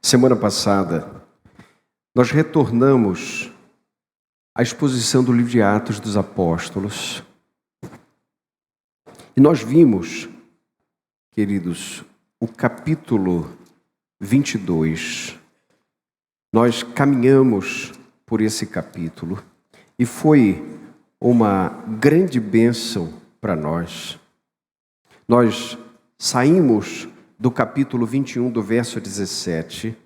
Semana passada, nós retornamos à exposição do livro de Atos dos Apóstolos. E nós vimos, queridos, o capítulo 22. Nós caminhamos por esse capítulo e foi uma grande bênção para nós. Nós saímos do capítulo 21, do verso 17,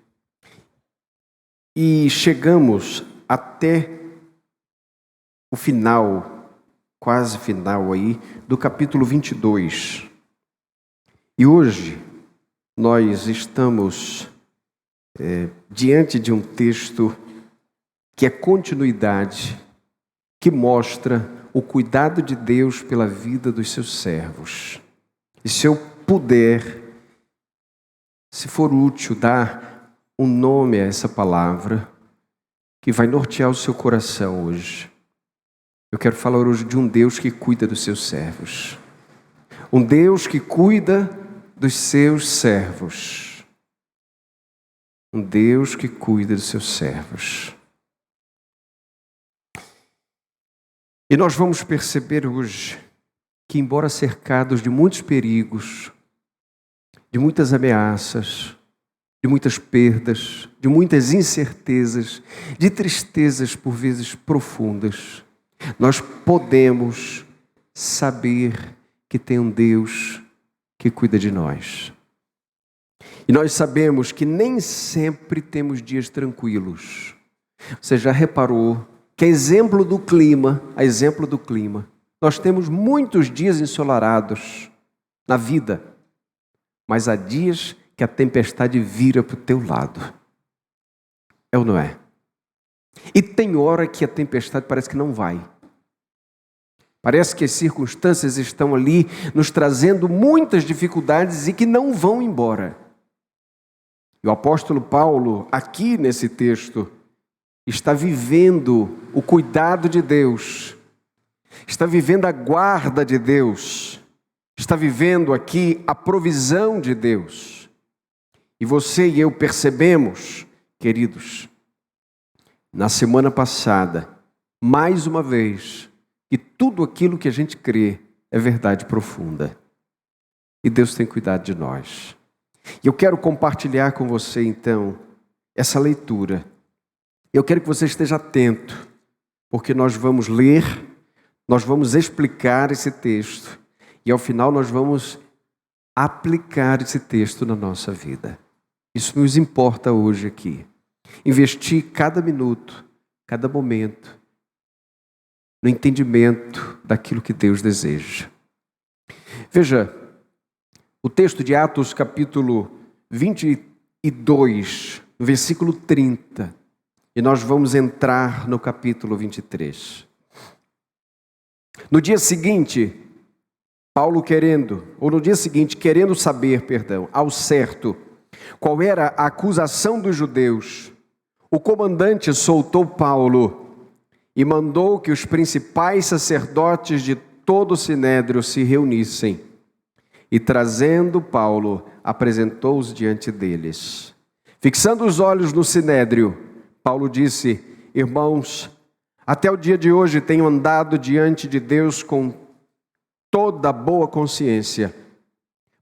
e chegamos até o final, quase final aí, do capítulo 22. E hoje nós estamos diante de um texto que é continuidade, que mostra o cuidado de Deus pela vida dos seus servos. E se eu puder, se for útil, dar um nome a essa palavra que vai nortear o seu coração hoje. Eu quero falar hoje de um Deus que cuida dos seus servos. Um Deus que cuida dos seus servos. Um Deus que cuida dos seus servos. E nós vamos perceber hoje que, embora cercados de muitos perigos, de muitas ameaças, de muitas perdas, de muitas incertezas, de tristezas por vezes profundas, nós podemos saber que tem um Deus que cuida de nós. E nós sabemos que nem sempre temos dias tranquilos. Você já reparou que, a exemplo do clima, nós temos muitos dias ensolarados na vida. Mas há dias que a tempestade vira para o teu lado. É ou não é? E tem hora que a tempestade parece que não vai. Parece que as circunstâncias estão ali nos trazendo muitas dificuldades e que não vão embora. E o apóstolo Paulo, aqui nesse texto, está vivendo o cuidado de Deus. Está vivendo a guarda de Deus. Está vivendo aqui a provisão de Deus. E você e eu percebemos, queridos, na semana passada, mais uma vez, que tudo aquilo que a gente crê é verdade profunda. E Deus tem cuidado de nós. E eu quero compartilhar com você, então, essa leitura. Eu quero que você esteja atento, porque nós vamos ler, nós vamos explicar esse texto. E ao final nós vamos aplicar esse texto na nossa vida. Isso nos importa hoje aqui. Investir cada minuto, cada momento, no entendimento daquilo que Deus deseja. Veja, o texto de Atos capítulo 22, versículo 30. E nós vamos entrar no capítulo 23. No dia seguinte, querendo saber, ao certo, qual era a acusação dos judeus, o comandante soltou Paulo e mandou que os principais sacerdotes de todo o sinédrio se reunissem. E trazendo Paulo, apresentou-os diante deles. Fixando os olhos no sinédrio, Paulo disse: irmãos, até o dia de hoje tenho andado diante de Deus com toda boa consciência.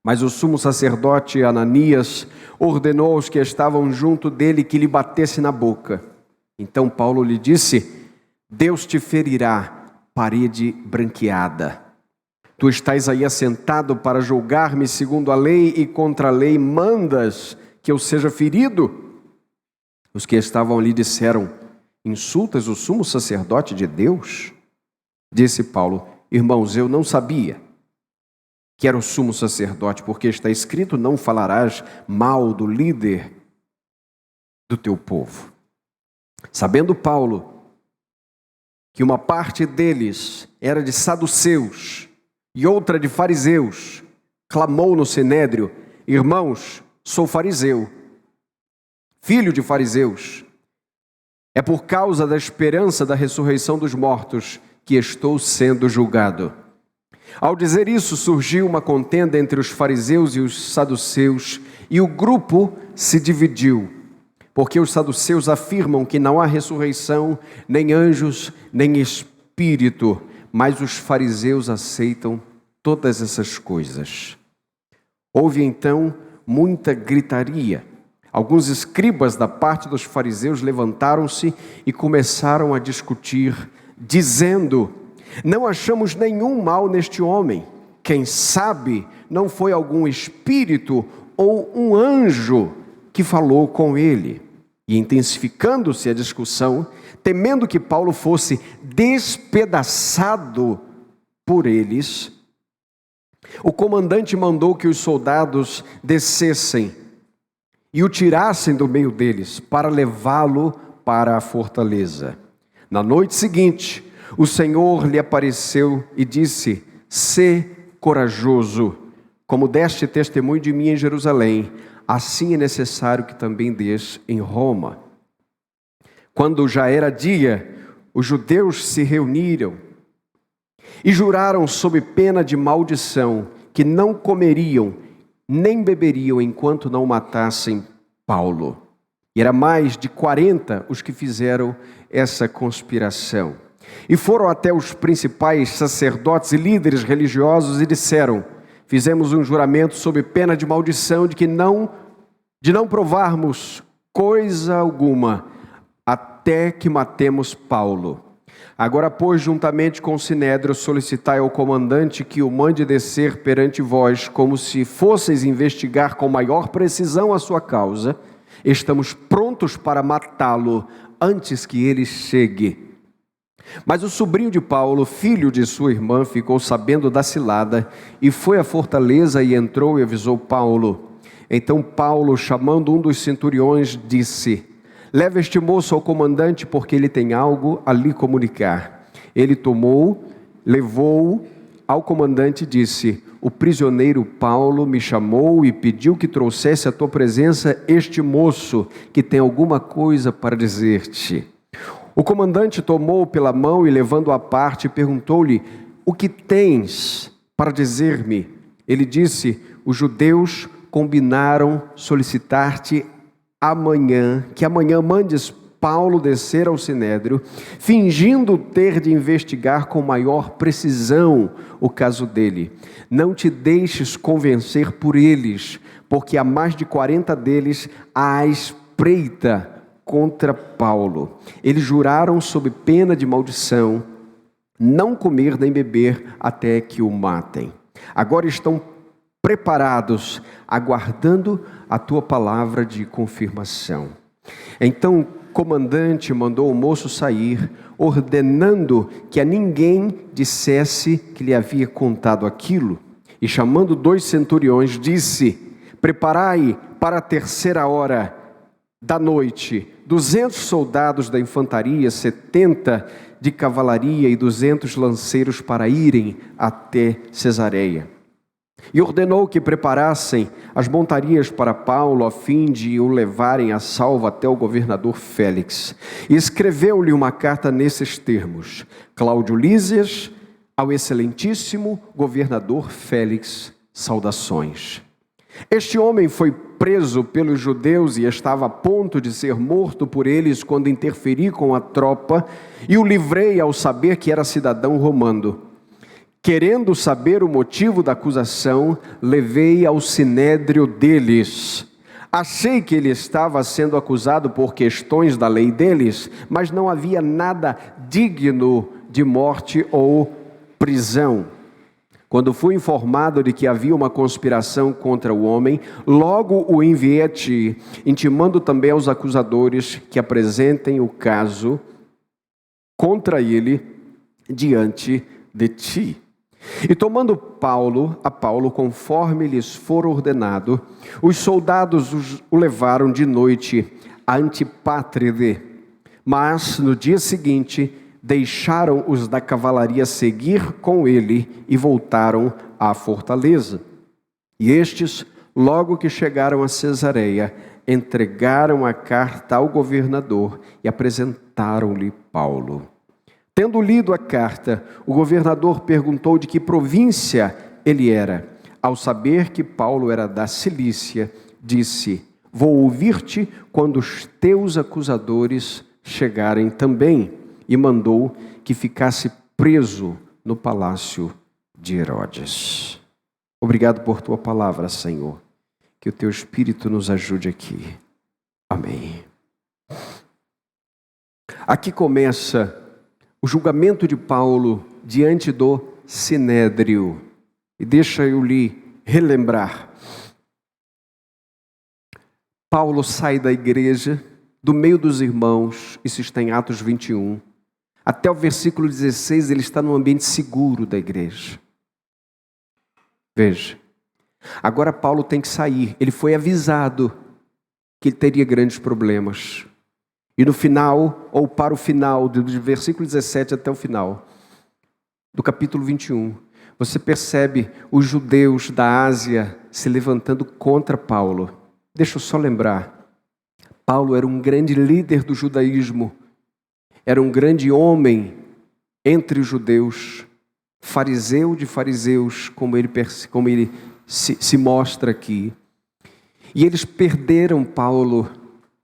Mas o sumo sacerdote Ananias ordenou aos que estavam junto dele que lhe batesse na boca. Então Paulo lhe disse: Deus te ferirá, parede branqueada. Tu estás aí assentado para julgar-me segundo a lei e contra a lei mandas que eu seja ferido? Os que estavam ali disseram: insultas o sumo sacerdote de Deus? Disse Paulo: irmãos, eu não sabia que era o sumo sacerdote, porque está escrito: não falarás mal do líder do teu povo. Sabendo Paulo que uma parte deles era de saduceus e outra de fariseus, clamou no sinédrio: irmãos, sou fariseu, filho de fariseus. É por causa da esperança da ressurreição dos mortos que estou sendo julgado. Ao dizer isso, surgiu uma contenda entre os fariseus e os saduceus, e o grupo se dividiu. Porque os saduceus afirmam que não há ressurreição, nem anjos, nem espírito, mas os fariseus aceitam todas essas coisas. Houve então muita gritaria. Alguns escribas da parte dos fariseus levantaram-se e começaram a discutir, dizendo: não achamos nenhum mal neste homem. Quem sabe não foi algum espírito ou um anjo que falou com ele. E intensificando-se a discussão, temendo que Paulo fosse despedaçado por eles, o comandante mandou que os soldados descessem e o tirassem do meio deles para levá-lo para a fortaleza. Na noite seguinte, o Senhor lhe apareceu e disse: sê corajoso, como deste testemunho de mim em Jerusalém, assim é necessário que também dês em Roma. Quando já era dia, os judeus se reuniram e juraram sob pena de maldição que não comeriam nem beberiam enquanto não matassem Paulo. E era mais de 40 os que fizeram essa conspiração. E foram até os principais sacerdotes e líderes religiosos e disseram: fizemos um juramento sob pena de maldição de não provarmos coisa alguma até que matemos Paulo. Agora, pois, juntamente com o sinédrio, solicitai ao comandante que o mande descer perante vós, como se fosseis investigar com maior precisão a sua causa. Estamos prontos para matá-lo antes que ele chegue. Mas o sobrinho de Paulo, filho de sua irmã, ficou sabendo da cilada e foi à fortaleza e entrou e avisou Paulo. Então Paulo, chamando um dos centuriões, disse: leva este moço ao comandante, porque ele tem algo a lhe comunicar. Ele levou-o ao comandante e disse: o prisioneiro Paulo me chamou e pediu que trouxesse à tua presença este moço, que tem alguma coisa para dizer-te. O comandante tomou-o pela mão e, levando-o à parte, perguntou-lhe: o que tens para dizer-me? Ele disse: os judeus combinaram solicitar-te que amanhã mandes Paulo descer ao sinédrio, fingindo ter de investigar com maior precisão o caso dele. Não te deixes convencer por eles, porque há mais de 40 deles à espreita contra Paulo. Eles juraram sob pena de maldição não comer nem beber até que o matem. Agora estão preparados, aguardando a tua palavra de confirmação. Então o comandante mandou o moço sair, ordenando que a ninguém dissesse que lhe havia contado aquilo. E chamando 2 centuriões, disse: preparai para a 3ª hora da noite 200 soldados da infantaria, 70 de cavalaria e 200 lanceiros para irem até Cesareia. E ordenou que preparassem as montarias para Paulo, a fim de o levarem a salvo até o governador Félix. E escreveu-lhe uma carta nesses termos: Cláudio Lísias, ao excelentíssimo governador Félix, saudações. Este homem foi preso pelos judeus e estava a ponto de ser morto por eles quando interferi com a tropa e o livrei ao saber que era cidadão romano. Querendo saber o motivo da acusação, levei ao sinédrio deles. Achei que ele estava sendo acusado por questões da lei deles, mas não havia nada digno de morte ou prisão. Quando fui informado de que havia uma conspiração contra o homem, logo o enviei a ti, intimando também aos acusadores que apresentem o caso contra ele diante de ti. E tomando a Paulo, conforme lhes for ordenado, os soldados o levaram de noite a Antipátride. Mas no dia seguinte deixaram os da cavalaria seguir com ele e voltaram à fortaleza. E estes, logo que chegaram a Cesareia, entregaram a carta ao governador e apresentaram-lhe Paulo. Tendo lido a carta, o governador perguntou de que província ele era. Ao saber que Paulo era da Cilícia, disse: Vou ouvir-te quando os teus acusadores chegarem também. E mandou que ficasse preso no palácio de Herodes. Obrigado por tua palavra, Senhor. Que o teu Espírito nos ajude aqui. Amém. Aqui começa o julgamento de Paulo diante do Sinédrio. E deixa eu lhe relembrar. Paulo sai da igreja, do meio dos irmãos, isso está em Atos 21. Até o versículo 16, ele está num ambiente seguro da igreja. Veja, agora Paulo tem que sair. Ele foi avisado que ele teria grandes problemas. E no final, ou para o final, do versículo 17 até o final, do capítulo 21, você percebe os judeus da Ásia se levantando contra Paulo. Deixa eu só lembrar, Paulo era um grande líder do judaísmo, era um grande homem entre os judeus, fariseu de fariseus, como ele se mostra aqui. E eles perderam Paulo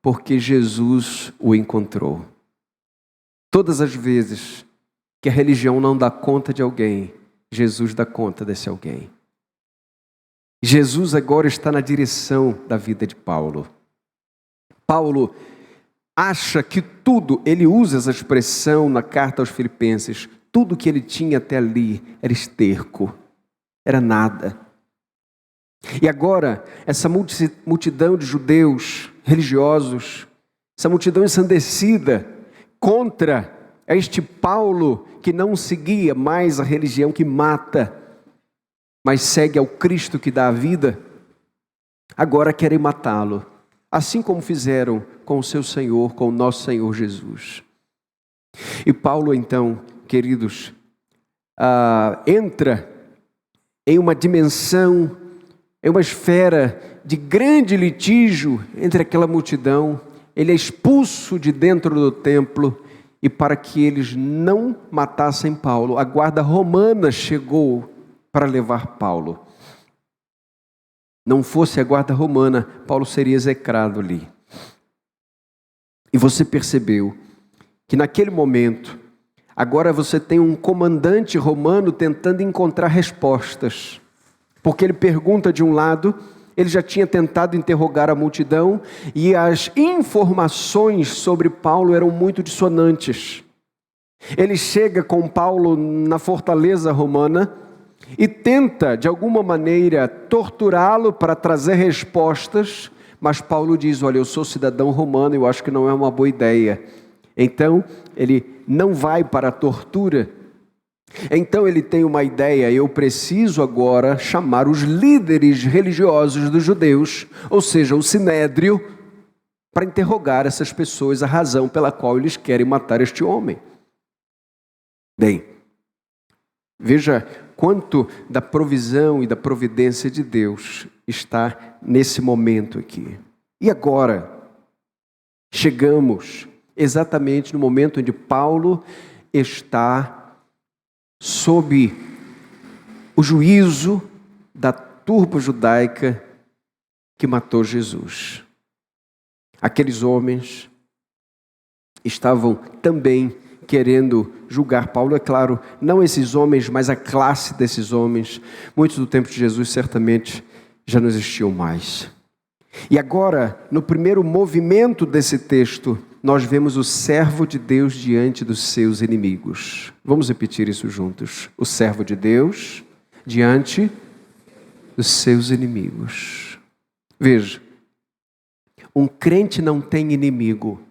porque Jesus o encontrou. Todas as vezes que a religião não dá conta de alguém, Jesus dá conta desse alguém. Jesus agora está na direção da vida de Paulo. Paulo acha que tudo, ele usa essa expressão na carta aos Filipenses, tudo que ele tinha até ali era esterco, era nada. E agora, essa multidão de judeus religiosos, essa multidão ensandecida contra este Paulo que não seguia mais a religião que mata, mas segue ao Cristo que dá a vida, agora querem matá-lo, assim como fizeram com o seu Senhor, com o nosso Senhor Jesus. E Paulo então, queridos, entra em uma dimensão, em uma esfera de grande litígio entre aquela multidão. Ele é expulso de dentro do templo, e para que eles não matassem Paulo, a guarda romana chegou para levar Paulo. Não fosse a guarda romana, Paulo seria execrado ali. E você percebeu que naquele momento, agora você tem um comandante romano tentando encontrar respostas. Porque ele pergunta de um lado, ele já tinha tentado interrogar a multidão, e as informações sobre Paulo eram muito dissonantes. Ele chega com Paulo na fortaleza romana e tenta, de alguma maneira, torturá-lo para trazer respostas, mas Paulo diz: olha, eu sou cidadão romano, eu acho que não é uma boa ideia. Então, ele não vai para a tortura. Então ele tem uma ideia: eu preciso agora chamar os líderes religiosos dos judeus, ou seja, o Sinédrio, para interrogar essas pessoas, a razão pela qual eles querem matar este homem. Bem, veja quanto da provisão e da providência de Deus está nesse momento aqui. E agora, chegamos exatamente no momento onde Paulo está sob o juízo da turba judaica que matou Jesus. Aqueles homens estavam também querendo julgar Paulo, é claro, não esses homens, mas a classe desses homens. Muitos do tempo de Jesus certamente já não existiam mais. E agora, no primeiro movimento desse texto, nós vemos o servo de Deus diante dos seus inimigos. Vamos repetir isso juntos. O servo de Deus diante dos seus inimigos. Veja, um crente não tem inimigo,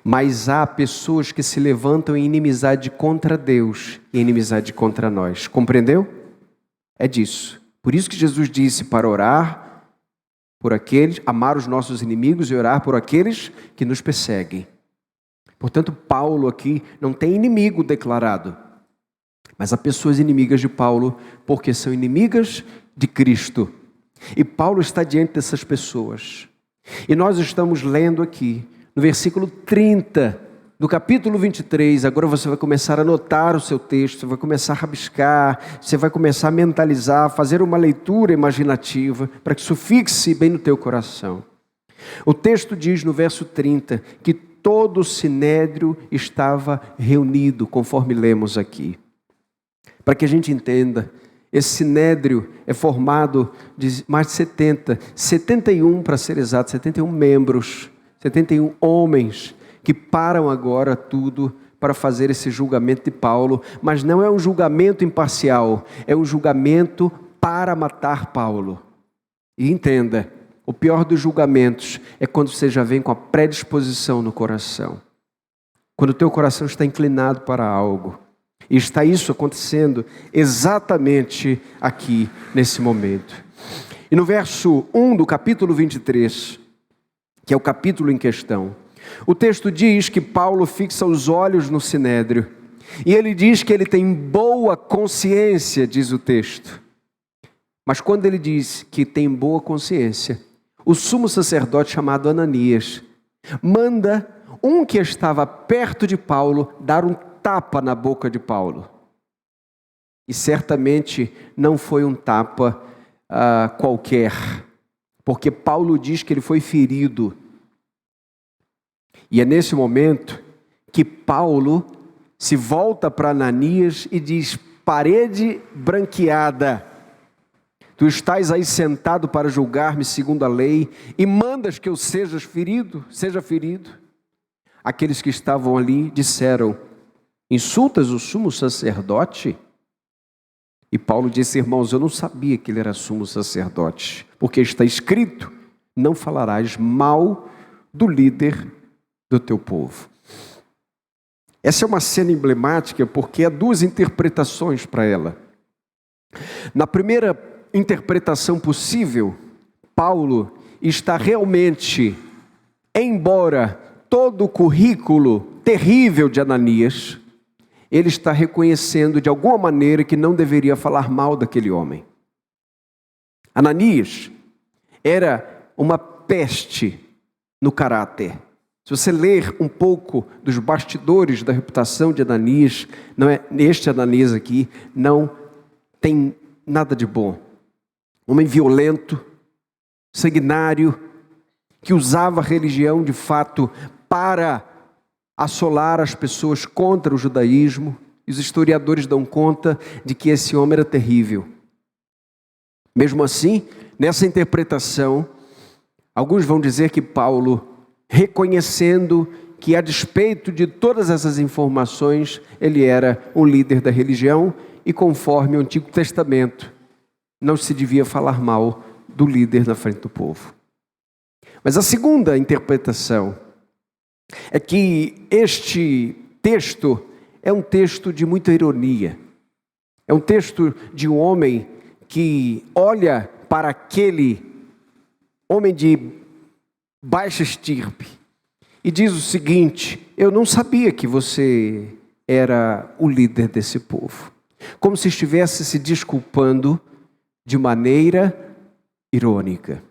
mas há pessoas que se levantam em inimizade contra Deus e inimizade contra nós. Compreendeu? É disso. Por isso que Jesus disse para orar por aqueles, amar os nossos inimigos e orar por aqueles que nos perseguem. Portanto, Paulo aqui não tem inimigo declarado, mas há pessoas inimigas de Paulo porque são inimigas de Cristo. E Paulo está diante dessas pessoas. E nós estamos lendo aqui, no versículo 30 do capítulo 23, agora você vai começar a anotar o seu texto, você vai começar a rabiscar, você vai começar a mentalizar, fazer uma leitura imaginativa, para que isso fixe bem no teu coração. O texto diz no verso 30, que todo o sinédrio estava reunido, conforme lemos aqui. Para que a gente entenda, esse sinédrio é formado de mais de 71 para ser exato, 71 membros, 71 homens, que param agora tudo para fazer esse julgamento de Paulo, mas não é um julgamento imparcial, é um julgamento para matar Paulo. E entenda, o pior dos julgamentos é quando você já vem com a predisposição no coração. Quando o teu coração está inclinado para algo. E está isso acontecendo exatamente aqui, nesse momento. E no verso 1 do capítulo 23, que é o capítulo em questão, o texto diz que Paulo fixa os olhos no sinédrio. E ele diz que ele tem boa consciência, diz o texto. Mas quando ele diz que tem boa consciência, o sumo sacerdote chamado Ananias manda um que estava perto de Paulo dar um tapa na boca de Paulo. E certamente não foi um tapa qualquer, porque Paulo diz que ele foi ferido. E é nesse momento que Paulo se volta para Ananias e diz: parede branqueada, tu estás aí sentado para julgar-me segundo a lei e mandas que eu seja ferido. Aqueles que estavam ali disseram: insultas o sumo sacerdote? E Paulo disse: irmãos, eu não sabia que ele era sumo sacerdote, porque está escrito: não falarás mal do líder do teu povo. Essa é uma cena emblemática porque há duas interpretações para ela. Na primeira interpretação possível, Paulo está realmente, embora todo o currículo terrível de Ananias, ele está reconhecendo de alguma maneira que não deveria falar mal daquele homem. Ananias era uma peste no caráter. Se você ler um pouco dos bastidores da reputação de Ananias, este Ananias aqui não tem nada de bom. Homem violento, sanguinário, que usava a religião de fato para assolar as pessoas contra o judaísmo. E os historiadores dão conta de que esse homem era terrível. Mesmo assim, nessa interpretação, alguns vão dizer que Paulo, reconhecendo que a despeito de todas essas informações, ele era um líder da religião e conforme o Antigo Testamento, não se devia falar mal do líder na frente do povo. Mas a segunda interpretação é que este texto é um texto de muita ironia. É um texto de um homem que olha para aquele homem de baixa estirpe e diz o seguinte: eu não sabia que você era o líder desse povo. Como se estivesse se desculpando de maneira irônica.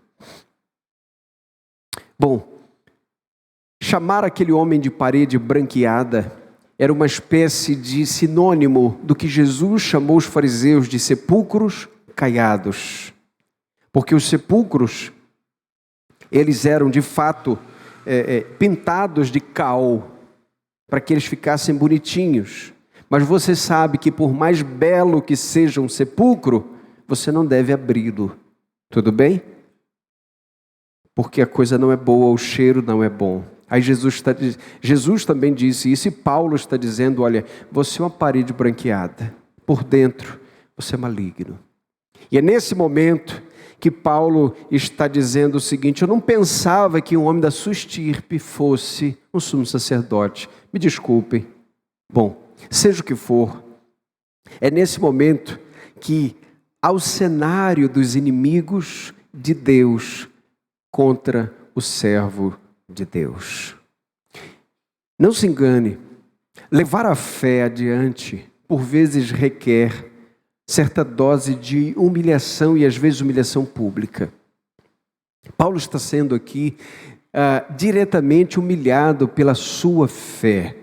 Bom, chamar aquele homem de parede branqueada era uma espécie de sinônimo do que Jesus chamou os fariseus de sepulcros caiados. Porque os sepulcros, eles eram de fato pintados de cal, para que eles ficassem bonitinhos. Mas você sabe que por mais belo que seja um sepulcro, você não deve abri-lo. Tudo bem? Porque a coisa não é boa, o cheiro não é bom. Aí Jesus também disse isso, e Paulo está dizendo: olha, você é uma parede branqueada, por dentro você é maligno. E é nesse momento que Paulo está dizendo o seguinte: eu não pensava que um homem da sua estirpe fosse um sumo sacerdote. Me desculpem. Bom, seja o que for, é nesse momento que há o cenário dos inimigos de Deus contra o servo de Deus. Não se engane, levar a fé adiante, por vezes requer certa dose de humilhação e às vezes humilhação pública. Paulo está sendo aqui diretamente humilhado pela sua fé.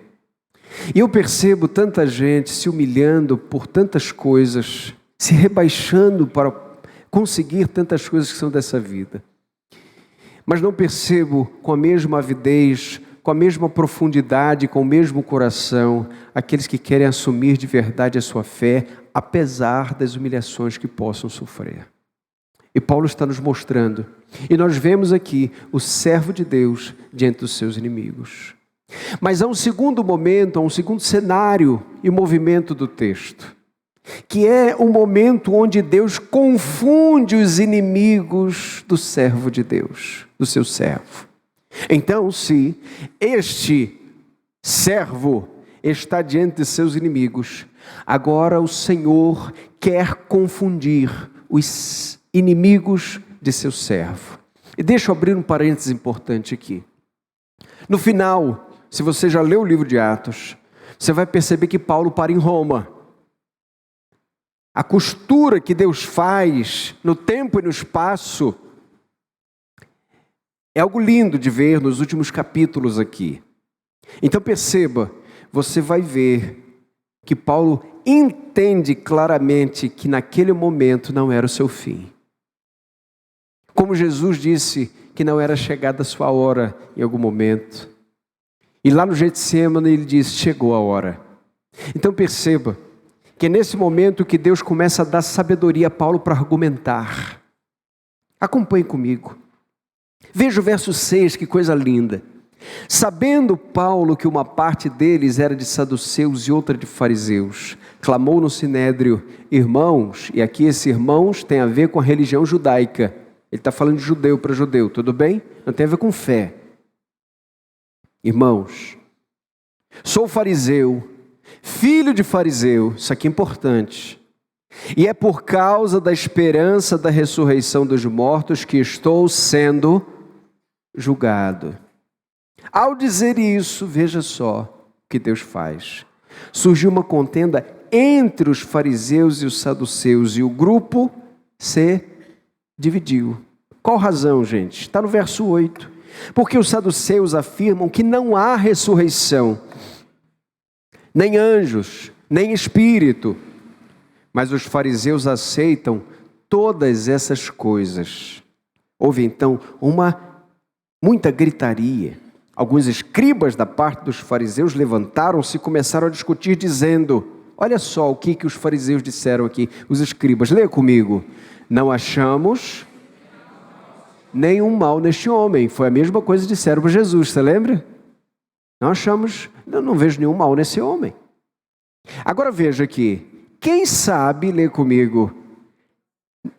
E eu percebo tanta gente se humilhando por tantas coisas, se rebaixando para conseguir tantas coisas que são dessa vida. Mas não percebo com a mesma avidez, com a mesma profundidade, com o mesmo coração, aqueles que querem assumir de verdade a sua fé, apesar das humilhações que possam sofrer. E Paulo está nos mostrando, e nós vemos aqui o servo de Deus diante dos seus inimigos. Mas há um segundo momento, há um segundo cenário e movimento do texto, que é um momento onde Deus confunde os inimigos do servo de Deus, do seu servo. Então, se este servo está diante de seus inimigos, agora o Senhor quer confundir os inimigos de seu servo. E deixa eu abrir um parênteses importante aqui. No final, se você já leu o livro de Atos, você vai perceber que Paulo para em Roma. A costura que Deus faz no tempo e no espaço é algo lindo de ver nos últimos capítulos aqui. Então perceba, você vai ver que Paulo entende claramente que naquele momento não era o seu fim. Como Jesus disse que não era chegada a sua hora em algum momento. E lá no Getsêmani ele diz, chegou a hora. Então perceba que é nesse momento que Deus começa a dar sabedoria a Paulo para argumentar. Acompanhe comigo. Veja o verso 6, que coisa linda. Sabendo Paulo que uma parte deles era de saduceus e outra de fariseus, clamou no sinédrio, irmãos, e aqui esse irmãos tem a ver com a religião judaica. Ele está falando de judeu para judeu, tudo bem? Não tem a ver com fé. Irmãos, sou fariseu, filho de fariseu, isso aqui é importante. E é por causa da esperança da ressurreição dos mortos que estou sendo julgado. Ao dizer isso, veja só o que Deus faz. Surgiu uma contenda entre os fariseus e os saduceus e o grupo se dividiu. Qual razão, gente? Está no verso 8. Porque os saduceus afirmam que não há ressurreição, nem anjos, nem espírito. Mas os fariseus aceitam todas essas coisas. Houve então muita gritaria. Alguns escribas da parte dos fariseus levantaram-se e começaram a discutir dizendo, olha só o que os fariseus disseram aqui, os escribas, leia comigo. Não achamos nenhum mal neste homem. Foi a mesma coisa que disseram para Jesus, você lembra? Não vejo nenhum mal nesse homem. Agora veja aqui, quem sabe, lê comigo,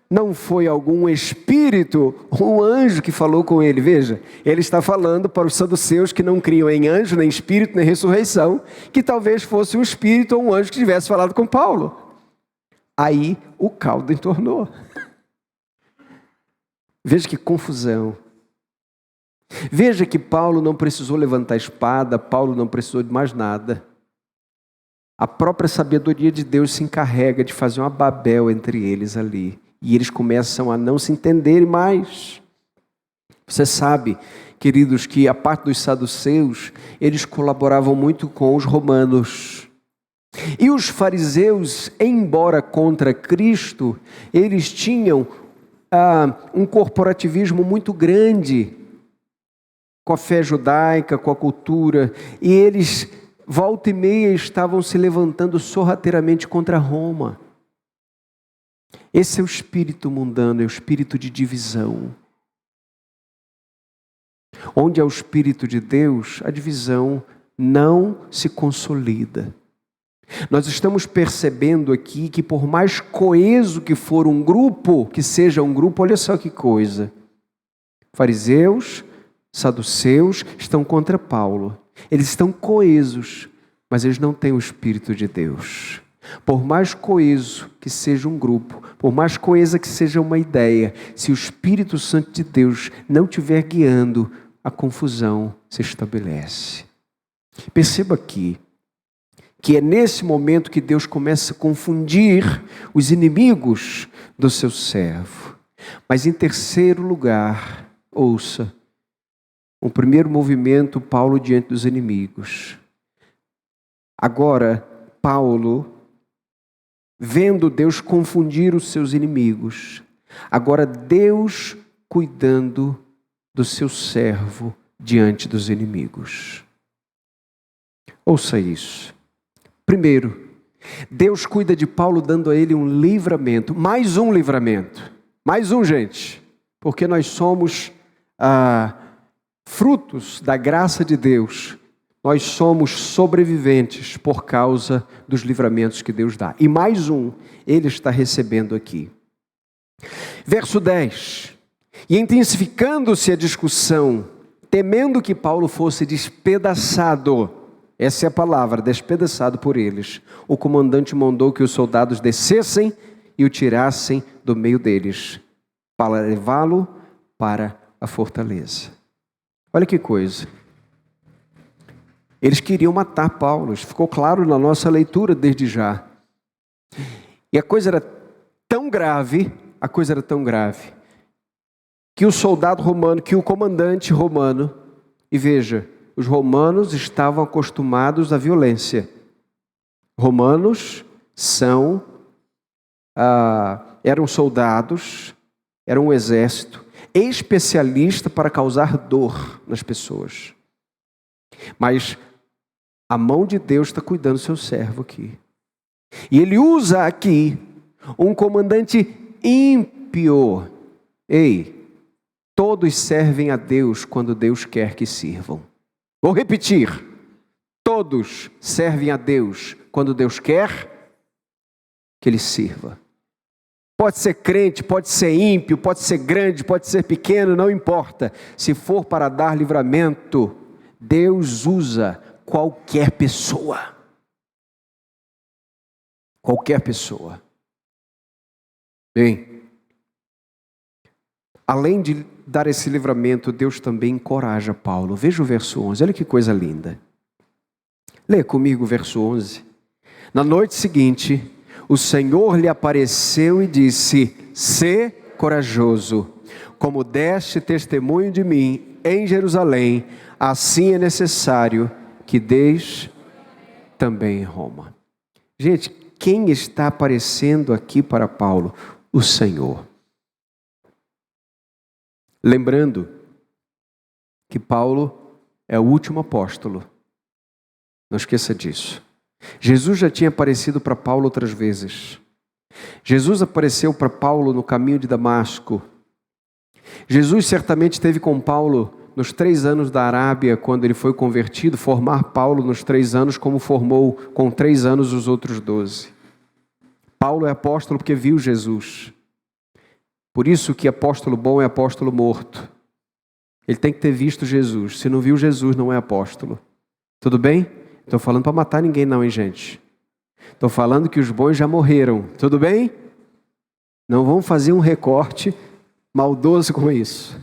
não foi algum espírito, um anjo que falou com ele? Veja, ele está falando para os saduceus que não criam em anjo, nem espírito, nem ressurreição, que talvez fosse um espírito ou um anjo que tivesse falado com Paulo. Aí o caldo entornou. Veja que confusão. Veja que Paulo não precisou levantar a espada, Paulo não precisou de mais nada. A própria sabedoria de Deus se encarrega de fazer uma Babel entre eles ali. E eles começam a não se entenderem mais. Você sabe, queridos, que a parte dos saduceus, eles colaboravam muito com os romanos. E os fariseus, embora contra Cristo, eles tinham um corporativismo muito grande com a fé judaica, com a cultura. E eles, volta e meia, estavam se levantando sorrateiramente contra Roma. Esse é o espírito mundano, é o espírito de divisão. Onde é o espírito de Deus, a divisão não se consolida. Nós estamos percebendo aqui que por mais coeso que for um grupo, que seja um grupo, olha só que coisa. Fariseus, saduceus estão contra Paulo. Eles estão coesos, mas eles não têm o Espírito de Deus. Por mais coeso que seja um grupo, por mais coesa que seja uma ideia, se o Espírito Santo de Deus não estiver guiando, a confusão se estabelece. Perceba aqui, que é nesse momento que Deus começa a confundir os inimigos do seu servo. Mas em terceiro lugar, ouça, Um primeiro movimento, Paulo diante dos inimigos. Agora, Paulo, vendo Deus confundir os seus inimigos. Agora, Deus cuidando do seu servo diante dos inimigos. Ouça isso. Primeiro, Deus cuida de Paulo dando a ele um livramento. Mais um livramento. Mais um, gente. Porque nós somos frutos da graça de Deus. Nós somos sobreviventes por causa dos livramentos que Deus dá. E mais um, ele está recebendo aqui. Verso 10. E intensificando-se a discussão, temendo que Paulo fosse despedaçado, essa é a palavra, despedaçado por eles, o comandante mandou que os soldados descessem e o tirassem do meio deles, para levá-lo para a fortaleza. Olha que coisa. Eles queriam matar Paulo, isso ficou claro na nossa leitura desde já. E a coisa era tão grave, que o soldado romano, que o comandante romano, e veja, os romanos estavam acostumados à violência. Romanos eram soldados, eram um exército especialista para causar dor nas pessoas. Mas a mão de Deus está cuidando do seu servo aqui. E ele usa aqui um comandante ímpio. Ei, todos servem a Deus quando Deus quer que sirvam. Vou repetir. Todos servem a Deus quando Deus quer que ele sirva. Pode ser crente, pode ser ímpio, pode ser grande, pode ser pequeno, não importa. Se for para dar livramento, Deus usa qualquer pessoa. Qualquer pessoa. Bem, além de dar esse livramento, Deus também encoraja Paulo. Veja o verso 11, olha que coisa linda. Lê comigo o verso 11. Na noite seguinte, o Senhor lhe apareceu e disse: sê corajoso, como deste testemunho de mim em Jerusalém, assim é necessário que deis também em Roma. Gente, quem está aparecendo aqui para Paulo? O Senhor. Lembrando que Paulo é o último apóstolo. Não esqueça disso. Jesus já tinha aparecido para Paulo outras vezes. Jesus apareceu para Paulo no caminho de Damasco. Jesus certamente esteve com Paulo nos 3 anos da Arábia, quando ele foi convertido, formar Paulo nos 3 anos, como formou com 3 anos os outros 12. Paulo é apóstolo porque viu Jesus. Por isso que apóstolo bom é apóstolo morto. Ele tem que ter visto Jesus. Se não viu Jesus, não é apóstolo. Tudo bem? Estou falando para matar ninguém não, hein, gente? Estou falando que os bons já morreram. Tudo bem? Não vamos fazer um recorte maldoso com isso.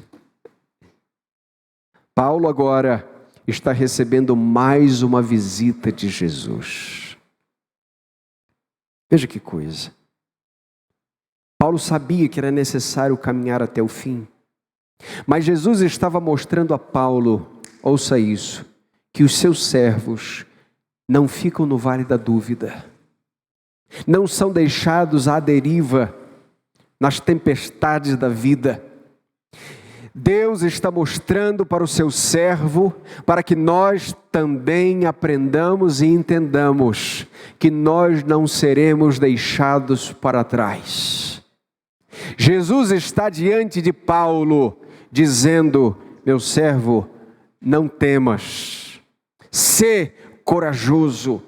Paulo agora está recebendo mais uma visita de Jesus. Veja que coisa. Paulo sabia que era necessário caminhar até o fim. Mas Jesus estava mostrando a Paulo, ouça isso, que os seus servos não ficam no vale da dúvida. Não são deixados à deriva nas tempestades da vida. Deus está mostrando para o seu servo, para que nós também aprendamos e entendamos que nós não seremos deixados para trás. Jesus está diante de Paulo, dizendo: meu servo, não temas, sê corajoso.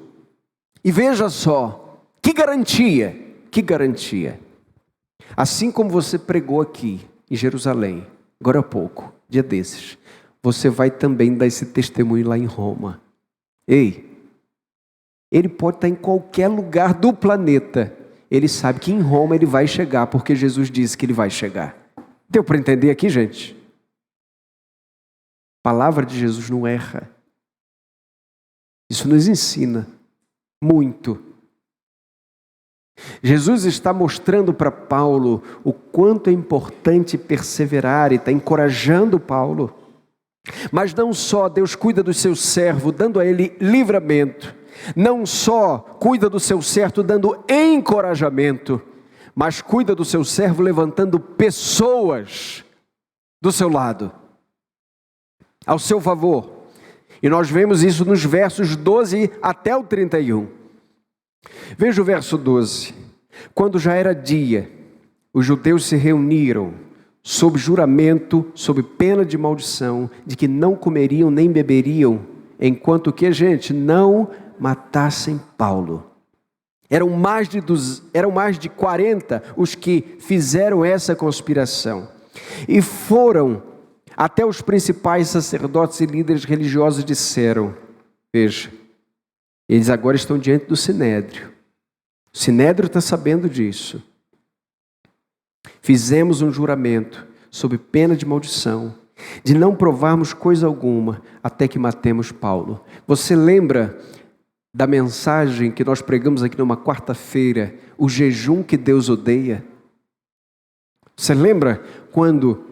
E veja só, que garantia. Assim como você pregou aqui em Jerusalém, agora há pouco, dia desses, você vai também dar esse testemunho lá em Roma. Ei, ele pode estar em qualquer lugar do planeta, ele sabe que em Roma ele vai chegar, porque Jesus disse que ele vai chegar. Deu para entender aqui, gente? A palavra de Jesus não erra. Isso nos ensina muito. Jesus está mostrando para Paulo o quanto é importante perseverar e está encorajando Paulo. Mas não só Deus cuida do seu servo, dando a ele livramento, não só cuida do seu servo dando encorajamento, mas cuida do seu servo levantando pessoas do seu lado, ao seu favor. E nós vemos isso nos versos 12 até o 31. Veja o verso 12. Quando já era dia, os judeus se reuniram sob juramento, sob pena de maldição, de que não comeriam nem beberiam, enquanto que, gente, não matassem Paulo. Eram mais de 40 os que fizeram essa conspiração. E foram até os principais sacerdotes e líderes religiosos e disseram, veja, eles agora estão diante do Sinédrio. O Sinédrio está sabendo disso. Fizemos um juramento, sob pena de maldição, de não provarmos coisa alguma, até que matemos Paulo. Você lembra da mensagem que nós pregamos aqui numa quarta-feira, o jejum que Deus odeia? Você lembra quando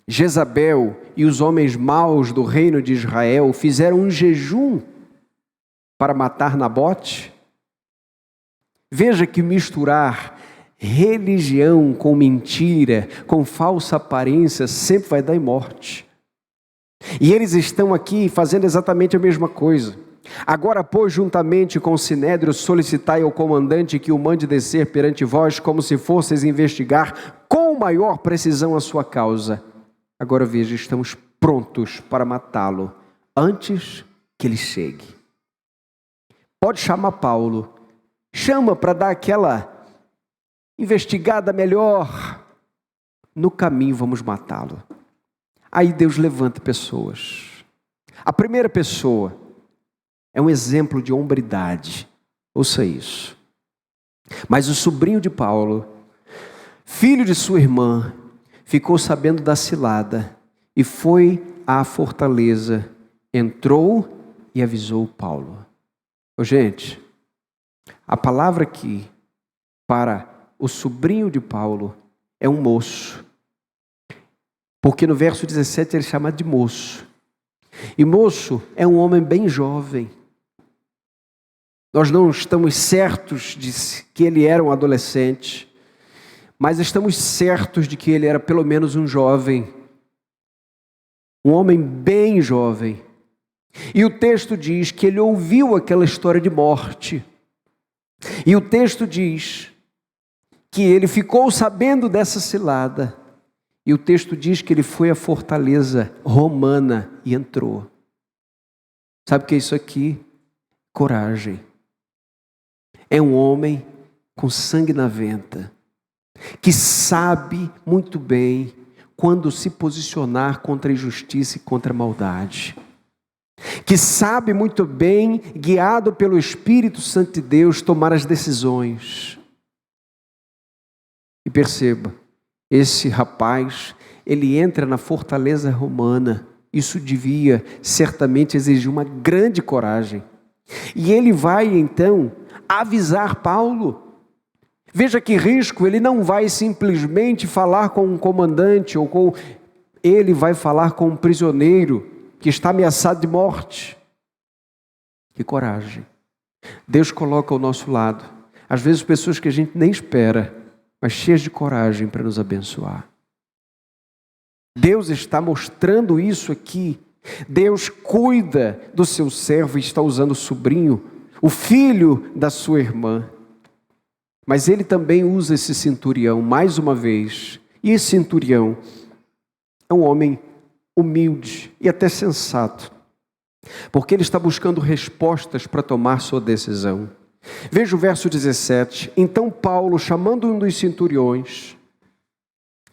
Jezabel e os homens maus do reino de Israel fizeram um jejum para matar Nabote? Veja que misturar religião com mentira, com falsa aparência, sempre vai dar em morte. E eles estão aqui fazendo exatamente a mesma coisa. Agora, pois, juntamente com o Sinédrio, solicitai ao comandante que o mande descer perante vós, como se fosseis investigar com maior precisão a sua causa. Agora veja, estamos prontos para matá-lo, antes que ele chegue. Pode chamar Paulo, chama para dar aquela investigada melhor. No caminho vamos matá-lo. Aí Deus levanta pessoas. A primeira pessoa é um exemplo de hombridade. Ouça isso. Mas o sobrinho de Paulo, filho de sua irmã, ficou sabendo da cilada e foi à fortaleza, entrou e avisou Paulo. Gente, a palavra aqui para o sobrinho de Paulo é um moço, porque no verso 17 ele chama de moço, e moço é um homem bem jovem. Nós não estamos certos de que ele era um adolescente, mas estamos certos de que ele era pelo menos um jovem, um homem bem jovem. E o texto diz que ele ouviu aquela história de morte, e o texto diz que ele ficou sabendo dessa cilada, e o texto diz que ele foi à fortaleza romana e entrou. Sabe o que é isso aqui? Coragem. É um homem com sangue na venta, que sabe muito bem quando se posicionar contra a injustiça e contra a maldade, que sabe muito bem, guiado pelo Espírito Santo de Deus, tomar as decisões. E perceba, esse rapaz, ele entra na fortaleza romana. Isso devia certamente exigir uma grande coragem. E ele vai então avisar Paulo. Veja que risco, ele não vai simplesmente falar com um comandante, ele vai falar com um prisioneiro que está ameaçado de morte. Que coragem. Deus coloca ao nosso lado, às vezes pessoas que a gente nem espera, mas cheias de coragem para nos abençoar. Deus está mostrando isso aqui. Deus cuida do seu servo e está usando o sobrinho, o filho da sua irmã. Mas ele também usa esse centurião mais uma vez. E esse centurião é um homem humilde e até sensato, porque ele está buscando respostas para tomar sua decisão. Veja o verso 17. Então Paulo, chamando um dos centuriões,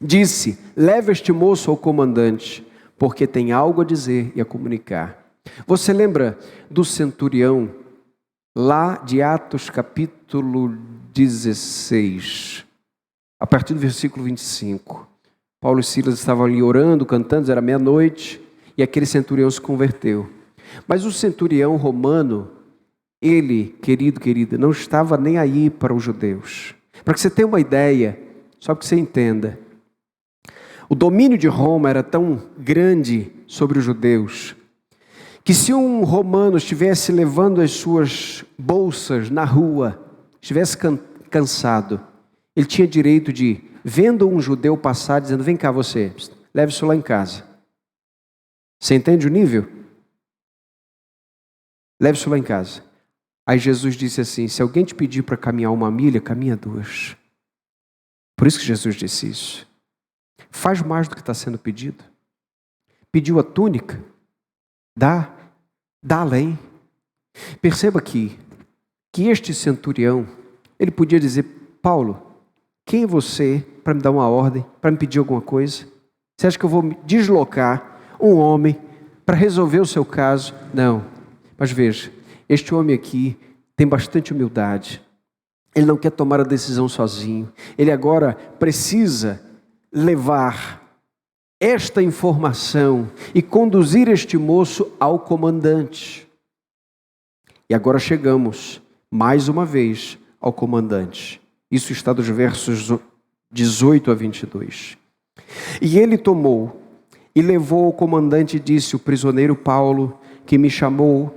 disse: leva este moço ao comandante, porque tem algo a dizer e a comunicar. Você lembra do centurião lá de Atos capítulo 16, a partir do versículo 25. Paulo e Silas estavam ali orando, cantando, era meia-noite, e aquele centurião se converteu. Mas o centurião romano, ele, querida, não estava nem aí para os judeus. Para que você tenha uma ideia, só para que você entenda, o domínio de Roma era tão grande sobre os judeus que se um romano estivesse levando as suas bolsas na rua, estivesse cansado, ele tinha direito de, vendo um judeu passar, dizendo: vem cá você, leve isso lá em casa. Você entende o nível? Leve isso lá em casa. Aí Jesus disse assim: se alguém te pedir para caminhar 1 milha, caminha 2. Por isso que Jesus disse isso. Faz mais do que está sendo pedido. Pediu a túnica, dá além. Perceba aqui que este centurião, ele podia dizer: Paulo, quem é você para me dar uma ordem, para me pedir alguma coisa? Você acha que eu vou me deslocar um homem para resolver o seu caso? Não. Mas veja, este homem aqui tem bastante humildade. Ele não quer tomar a decisão sozinho. Ele agora precisa levar esta informação e conduzir este moço ao comandante. E agora chegamos, mais uma vez, ao comandante. Isso está dos versos 18 a 22. E ele tomou e levou ao comandante e disse: o prisioneiro Paulo, que me chamou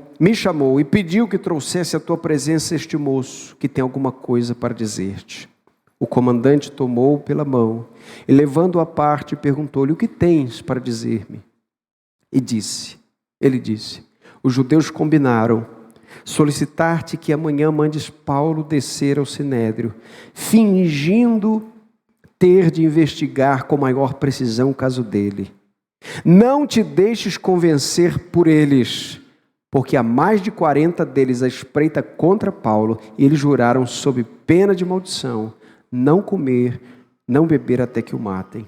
e pediu que trouxesse à tua presença este moço, que tem alguma coisa para dizer-te. O comandante tomou-o pela mão e, levando-o à parte, perguntou-lhe: o que tens para dizer-me? Ele disse: os judeus combinaram solicitar-te que amanhã mandes Paulo descer ao sinédrio, fingindo ter de investigar com maior precisão o caso dele. Não te deixes convencer por eles, porque há mais de 40 deles à espreita contra Paulo, e eles juraram sob pena de maldição não comer, não beber até que o matem.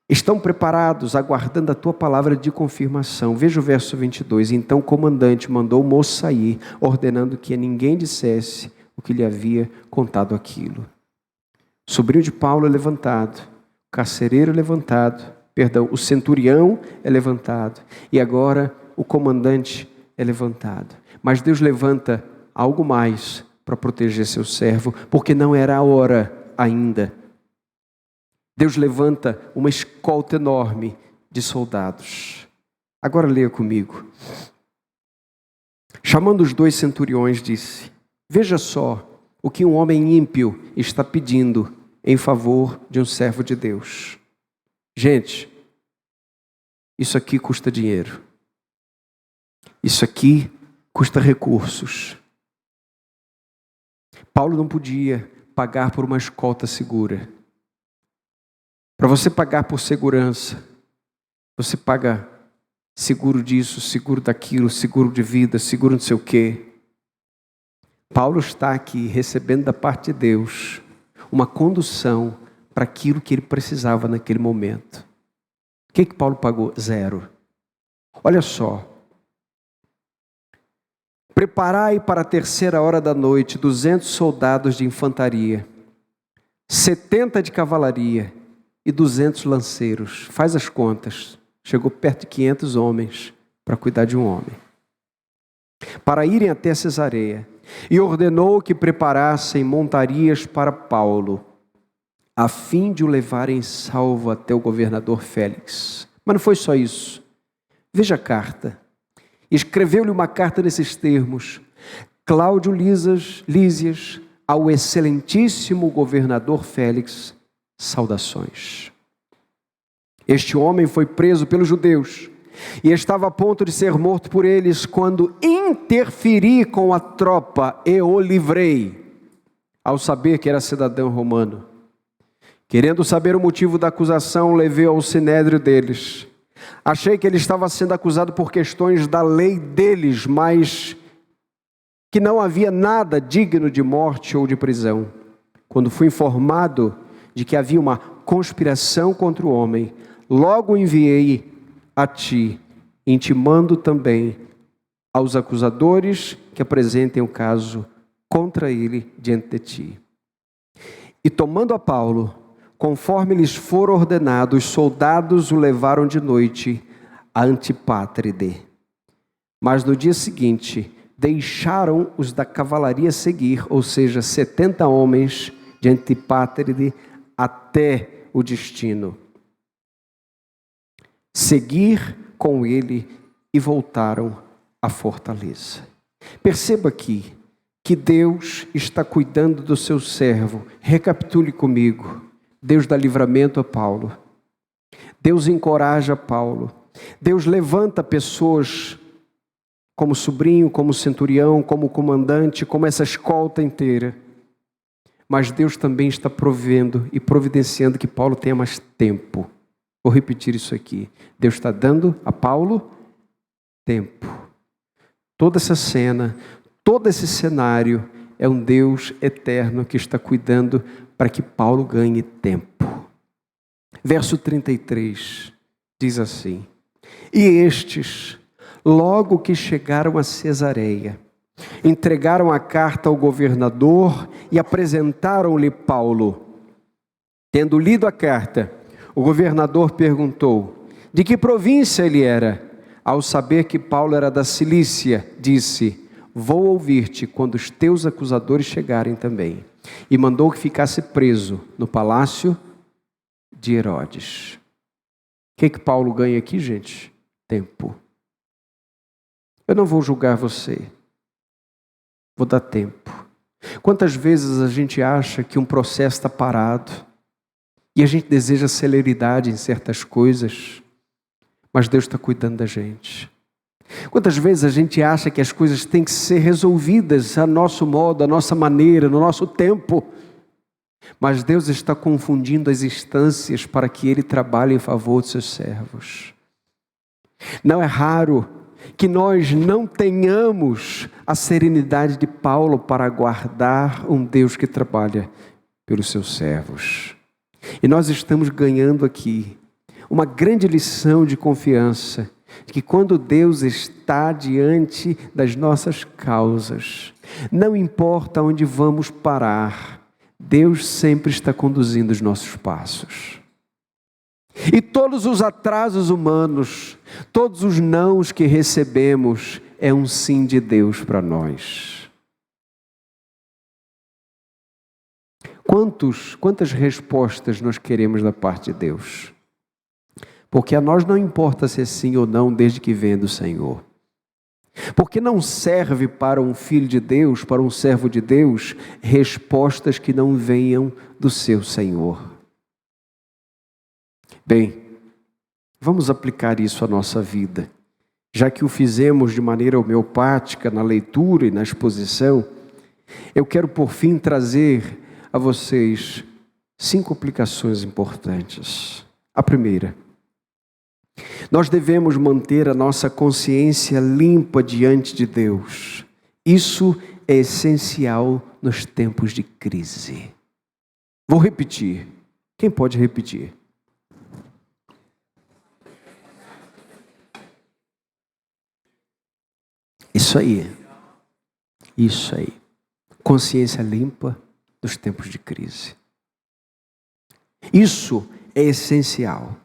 Estão preparados, aguardando a tua palavra de confirmação. Veja o verso 22. Então o comandante mandou o moço sair, ordenando que a ninguém dissesse o que lhe havia contado aquilo. O sobrinho de Paulo é levantado, o carcereiro é levantado, o centurião é levantado, e agora o comandante é levantado. Mas Deus levanta algo mais para proteger seu servo, porque não era a hora ainda. Deus levanta uma escolta enorme de soldados. Agora leia comigo. Chamando os 2 centuriões, disse: veja só o que um homem ímpio está pedindo em favor de um servo de Deus. Gente, isso aqui custa dinheiro. Isso aqui custa recursos. Paulo não podia pagar por uma escolta segura. Para você pagar por segurança, você paga seguro disso, seguro daquilo, seguro de vida, seguro não sei o quê. Paulo está aqui recebendo da parte de Deus uma condução para aquilo que ele precisava naquele momento. O que Paulo pagou? 0. Olha só. Preparai para a 3ª hora da noite 200 soldados de infantaria, 70 de cavalaria e 200 lanceiros. Faz as contas. Chegou perto de 500 homens para cuidar de um homem. Para irem até Cesareia. E ordenou que preparassem montarias para Paulo, a fim de o levarem salvo até o governador Félix. Mas não foi só isso. Veja a carta. Escreveu-lhe uma carta nesses termos: Cláudio Lísias, ao excelentíssimo governador Félix, saudações. Este homem foi preso pelos judeus e estava a ponto de ser morto por eles quando interferi com a tropa e o livrei, ao saber que era cidadão romano. Querendo saber o motivo da acusação, levei ao sinédrio deles. Achei que ele estava sendo acusado por questões da lei deles, mas que não havia nada digno de morte ou de prisão. Quando fui informado de que havia uma conspiração contra o homem, logo enviei a ti, intimando também aos acusadores que apresentem o caso contra ele diante de ti. E tomando a Paulo, conforme lhes for ordenado, os soldados o levaram de noite a Antipátride. Mas no dia seguinte, deixaram os da cavalaria seguir, ou seja, 70 homens de Antipátride até o destino. seguir com ele e voltaram à fortaleza. Perceba aqui que Deus está cuidando do seu servo. Recapitule comigo. Deus dá livramento a Paulo. Deus encoraja Paulo. Deus levanta pessoas como sobrinho, como centurião, como comandante, como essa escolta inteira. Mas Deus também está provendo e providenciando que Paulo tenha mais tempo. Vou repetir isso aqui. Deus está dando a Paulo tempo. Toda essa cena, todo esse cenário é um Deus eterno que está cuidando para que Paulo ganhe tempo. Verso 33 diz assim: e estes, logo que chegaram a Cesareia, entregaram a carta ao governador e apresentaram-lhe Paulo. Tendo lido a carta, o governador perguntou de que província ele era. Ao saber que Paulo era da Cilícia, disse: vou ouvir-te quando os teus acusadores chegarem também. E mandou que ficasse preso no palácio de Herodes. O que Paulo ganha aqui, gente? Tempo. Eu não vou julgar você. Vou dar tempo. Quantas vezes a gente acha que um processo está parado e a gente deseja celeridade em certas coisas, mas Deus está cuidando da gente. Quantas vezes a gente acha que as coisas têm que ser resolvidas a nosso modo, a nossa maneira, no nosso tempo, mas Deus está confundindo as instâncias para que Ele trabalhe em favor de seus servos. Não é raro que nós não tenhamos a serenidade de Paulo para aguardar um Deus que trabalha pelos seus servos. E nós estamos ganhando aqui uma grande lição de confiança, de que quando Deus está diante das nossas causas, não importa onde vamos parar, Deus sempre está conduzindo os nossos passos. E todos os atrasos humanos, todos os nãos que recebemos, é um sim de Deus para nós. Quantas respostas nós queremos da parte de Deus? Porque a nós não importa se é sim ou não, desde que venha do Senhor. Porque não serve para um filho de Deus, para um servo de Deus, respostas que não venham do seu Senhor. Bem, vamos aplicar isso à nossa vida. Já que o fizemos de maneira homeopática na leitura e na exposição, eu quero por fim trazer a vocês 5 aplicações importantes. A primeira: nós devemos manter a nossa consciência limpa diante de Deus. Isso é essencial nos tempos de crise. Vou repetir. Quem pode repetir? Isso aí. Isso aí. Consciência limpa nos tempos de crise. Isso é essencial.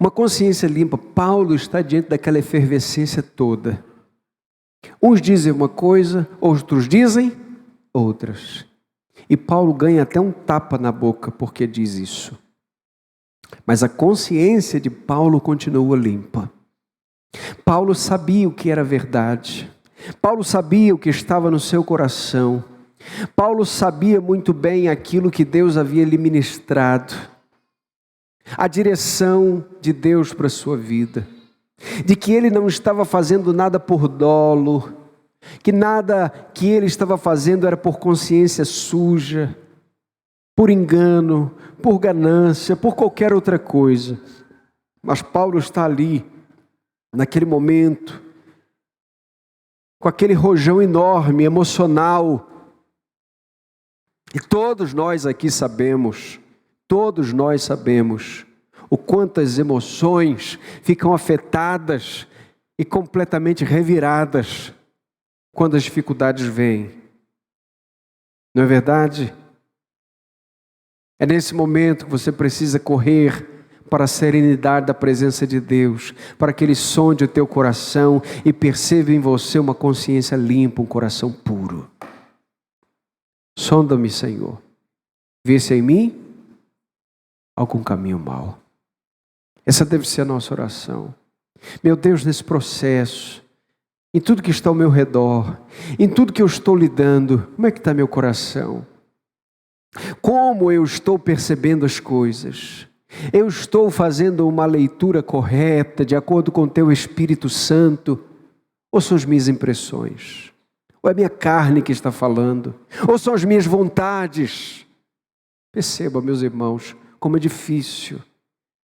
Uma consciência limpa. Paulo está diante daquela efervescência toda. Uns dizem uma coisa, outros dizem outras. E Paulo ganha até um tapa na boca porque diz isso. Mas a consciência de Paulo continua limpa. Paulo sabia o que era verdade. Paulo sabia o que estava no seu coração. Paulo sabia muito bem aquilo que Deus havia lhe ministrado. A direção de Deus para a sua vida. De que ele não estava fazendo nada por dolo. Que nada que ele estava fazendo era por consciência suja. Por engano, por ganância, por qualquer outra coisa. Mas Paulo está ali, naquele momento, com aquele rojão enorme, emocional. E todos nós aqui sabemos, o quanto as emoções ficam afetadas e completamente reviradas quando as dificuldades vêm. Não é verdade? É nesse momento que você precisa correr para a serenidade da presença de Deus, para que Ele sonde o teu coração e perceba em você uma consciência limpa, um coração puro. Sonda-me, Senhor, vê se em mim algum caminho mau. Essa deve ser a nossa oração. Meu Deus, nesse processo, em tudo que está ao meu redor, em tudo que eu estou lidando, como é que está meu coração? Como eu estou percebendo as coisas? Eu estou fazendo uma leitura correta, de acordo com o Teu Espírito Santo? Ou são as minhas impressões? Ou é a minha carne que está falando? Ou são as minhas vontades? Perceba, meus irmãos, como é difícil,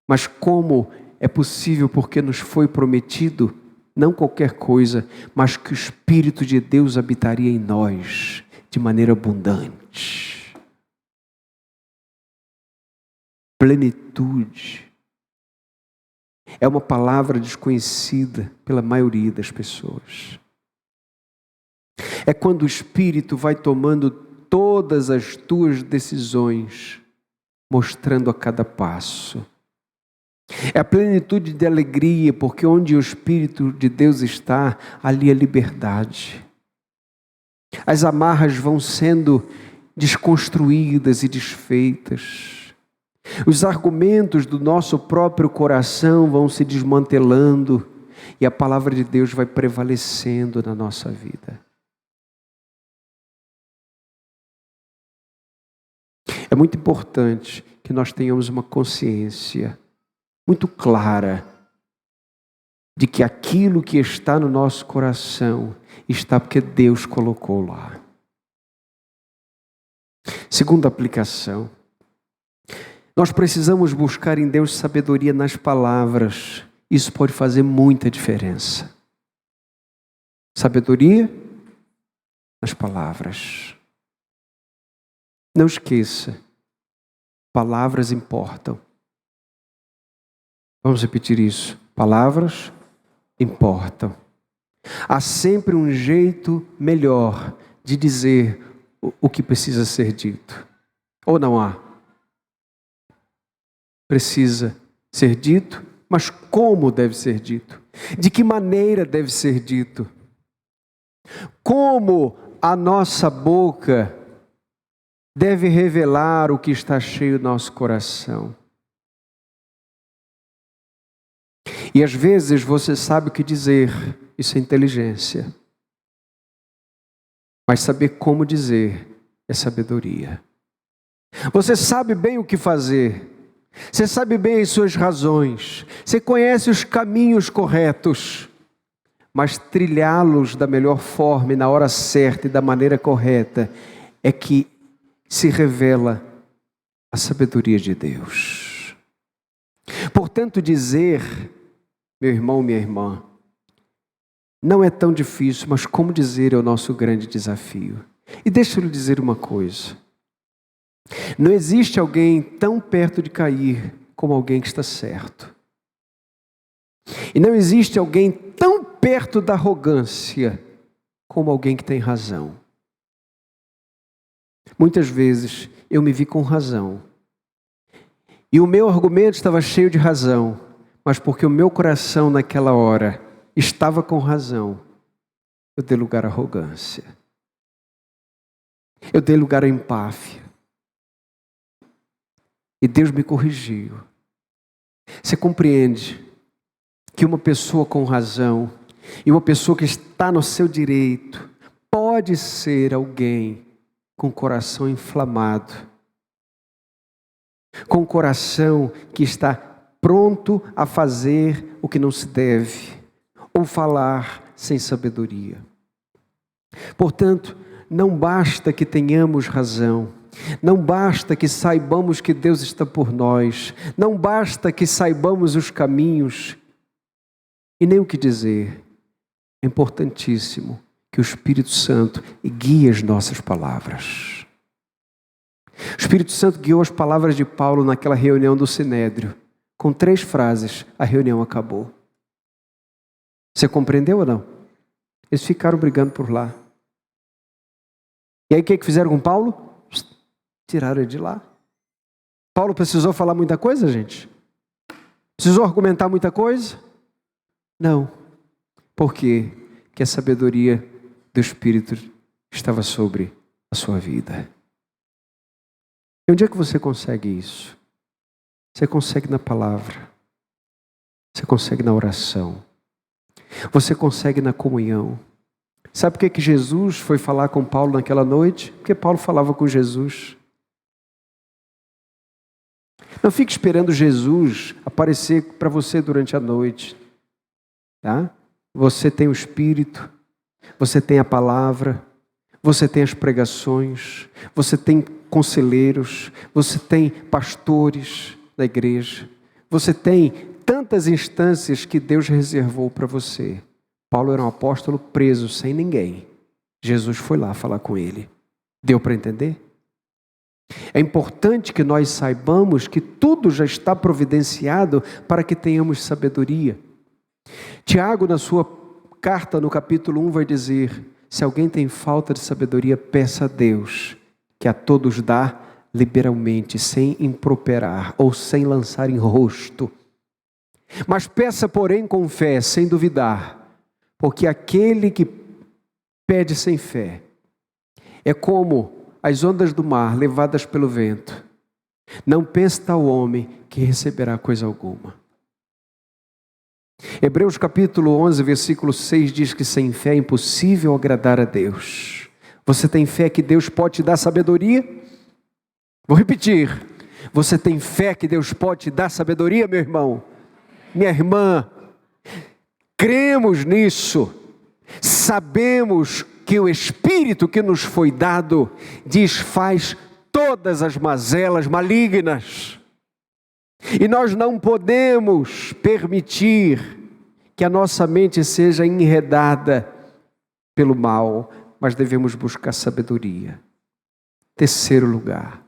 mas como é possível, porque nos foi prometido, não qualquer coisa, mas que o Espírito de Deus habitaria em nós, de maneira abundante. Plenitude. É uma palavra desconhecida pela maioria das pessoas. É quando o Espírito vai tomando todas as tuas decisões, mostrando a cada passo. É a plenitude de alegria, porque onde o Espírito de Deus está, ali é liberdade. As amarras vão sendo desconstruídas e desfeitas. Os argumentos do nosso próprio coração vão se desmantelando e a palavra de Deus vai prevalecendo na nossa vida. É muito importante que nós tenhamos uma consciência muito clara de que aquilo que está no nosso coração está porque Deus colocou lá. Segunda aplicação. Nós precisamos buscar em Deus sabedoria nas palavras. Isso pode fazer muita diferença. Sabedoria nas palavras. Não esqueça, palavras importam. Vamos repetir isso. Palavras importam. Há sempre um jeito melhor de dizer o que precisa ser dito. Ou não há? Precisa ser dito, mas como deve ser dito? De que maneira deve ser dito? Como a nossa boca deve revelar o que está cheio no nosso coração? E às vezes você sabe o que dizer, isso é inteligência. Mas saber como dizer é sabedoria. Você sabe bem o que fazer, você sabe bem as suas razões, você conhece os caminhos corretos, mas trilhá-los da melhor forma e na hora certa e da maneira correta é que se revela a sabedoria de Deus. Portanto, dizer, meu irmão, minha irmã, não é tão difícil, mas como dizer é o nosso grande desafio. E deixa eu lhe dizer uma coisa. Não existe alguém tão perto de cair como alguém que está certo. E não existe alguém tão perto da arrogância como alguém que tem razão. Muitas vezes eu me vi com razão. E o meu argumento estava cheio de razão. Mas porque o meu coração naquela hora estava com razão, eu dei lugar à arrogância. Eu dei lugar à empáfia. E Deus me corrigiu. Você compreende que uma pessoa com razão e uma pessoa que está no seu direito pode ser alguém com o coração inflamado, com o coração que está pronto a fazer o que não se deve, ou falar sem sabedoria. Portanto, não basta que tenhamos razão, não basta que saibamos que Deus está por nós, não basta que saibamos os caminhos e nem o que dizer. É importantíssimo que o Espírito Santo guie as nossas palavras. O Espírito Santo guiou as palavras de Paulo naquela reunião do Sinédrio. Com 3 frases, a reunião acabou. Você compreendeu ou não? Eles ficaram brigando por lá. E aí o que fizeram com Paulo? Tiraram ele de lá. Paulo precisou falar muita coisa, gente? Precisou argumentar muita coisa? Não. Por quê? Porque a sabedoria do Espírito estava sobre a sua vida. E onde é que você consegue isso? Você consegue na palavra. Você consegue na oração. Você consegue na comunhão. Sabe por que Jesus foi falar com Paulo naquela noite? Porque Paulo falava com Jesus. Não fique esperando Jesus aparecer para você durante a noite. Tá? Você tem o Espírito, você tem a palavra, você tem as pregações, você tem conselheiros, você tem pastores da igreja, você tem tantas instâncias que Deus reservou para você. Paulo era um apóstolo preso, sem ninguém. Jesus foi lá falar com ele. Deu para entender? É importante que nós saibamos que tudo já está providenciado para que tenhamos sabedoria. Tiago, na sua carta, no capítulo 1, vai dizer: se alguém tem falta de sabedoria, peça a Deus, que a todos dá liberalmente, sem improperar ou sem lançar em rosto. Mas peça, porém, com fé, sem duvidar, porque aquele que pede sem fé é como as ondas do mar levadas pelo vento. Não pense tal homem que receberá coisa alguma. Hebreus capítulo 11, versículo 6 diz que sem fé é impossível agradar a Deus. Você tem fé que Deus pode te dar sabedoria? Vou repetir. Você tem fé que Deus pode te dar sabedoria, meu irmão? Minha irmã? Cremos nisso. Sabemos que o Espírito que nos foi dado desfaz todas as mazelas malignas. E nós não podemos permitir que a nossa mente seja enredada pelo mal, mas devemos buscar sabedoria. Terceiro lugar,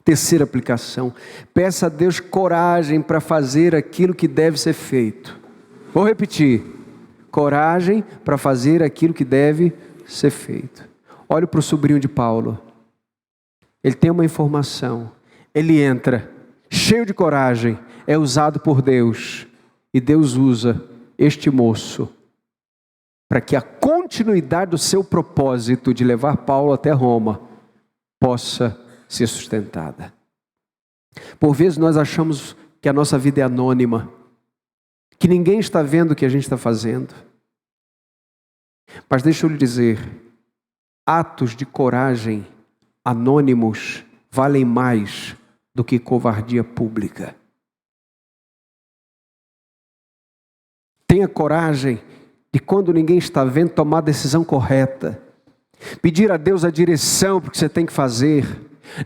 terceira aplicação, peça a Deus coragem para fazer aquilo que deve ser feito. Vou repetir, coragem para fazer aquilo que deve ser feito. Olha para o sobrinho de Paulo, ele tem uma informação, ele entra cheio de coragem, é usado por Deus, e Deus usa este moço para que a continuidade do seu propósito de levar Paulo até Roma possa ser sustentada. Por vezes nós achamos que a nossa vida é anônima, que ninguém está vendo o que a gente está fazendo. Mas deixa eu lhe dizer, atos de coragem anônimos valem mais do que covardia pública. Tenha coragem de, quando ninguém está vendo, tomar a decisão correta. Pedir a Deus a direção para o que você tem que fazer.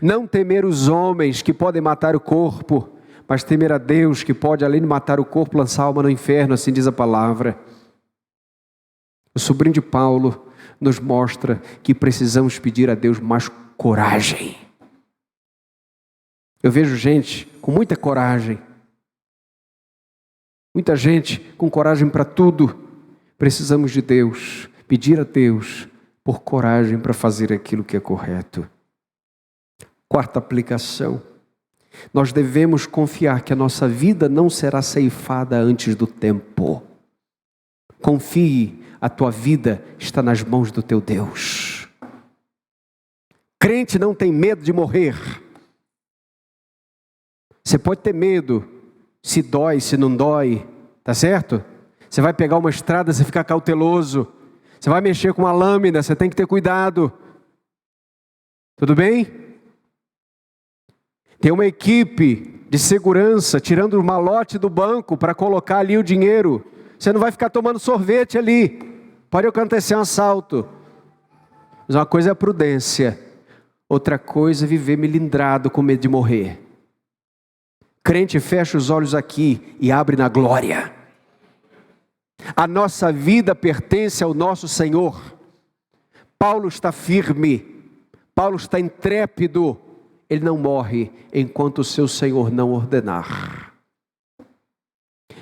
Não temer os homens que podem matar o corpo, mas temer a Deus que pode, além de matar o corpo, lançar a alma no inferno, assim diz a palavra. O sobrinho de Paulo nos mostra que precisamos pedir a Deus mais coragem. Eu vejo gente com muita coragem. Muita gente com coragem para tudo. Precisamos de Deus, pedir a Deus por coragem para fazer aquilo que é correto. Quarta aplicação. Nós devemos confiar que a nossa vida não será ceifada antes do tempo. Confie, a tua vida está nas mãos do teu Deus. Crente não tem medo de morrer. Você pode ter medo, se dói, se não dói, tá certo? Você vai pegar uma estrada, você fica cauteloso. Você vai mexer com uma lâmina, você tem que ter cuidado. Tudo bem? Tem uma equipe de segurança tirando o malote do banco para colocar ali o dinheiro. Você não vai ficar tomando sorvete ali. Pode acontecer um assalto. Mas uma coisa é a prudência. Outra coisa é viver melindrado com medo de morrer. Crente fecha os olhos aqui e abre na glória. A nossa vida pertence ao nosso Senhor. Paulo está firme. Paulo está intrépido. Ele não morre enquanto o seu Senhor não ordenar.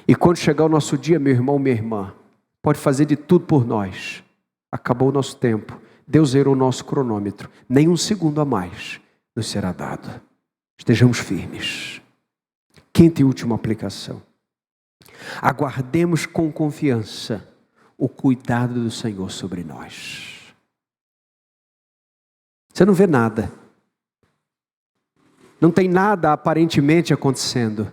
E quando chegar o nosso dia, meu irmão, minha irmã, pode fazer de tudo por nós. Acabou o nosso tempo. Deus zerou o nosso cronômetro. Nem um segundo a mais nos será dado. Estejamos firmes. Quinta e última aplicação. Aguardemos com confiança o cuidado do Senhor sobre nós. Você não vê nada. Não tem nada aparentemente acontecendo.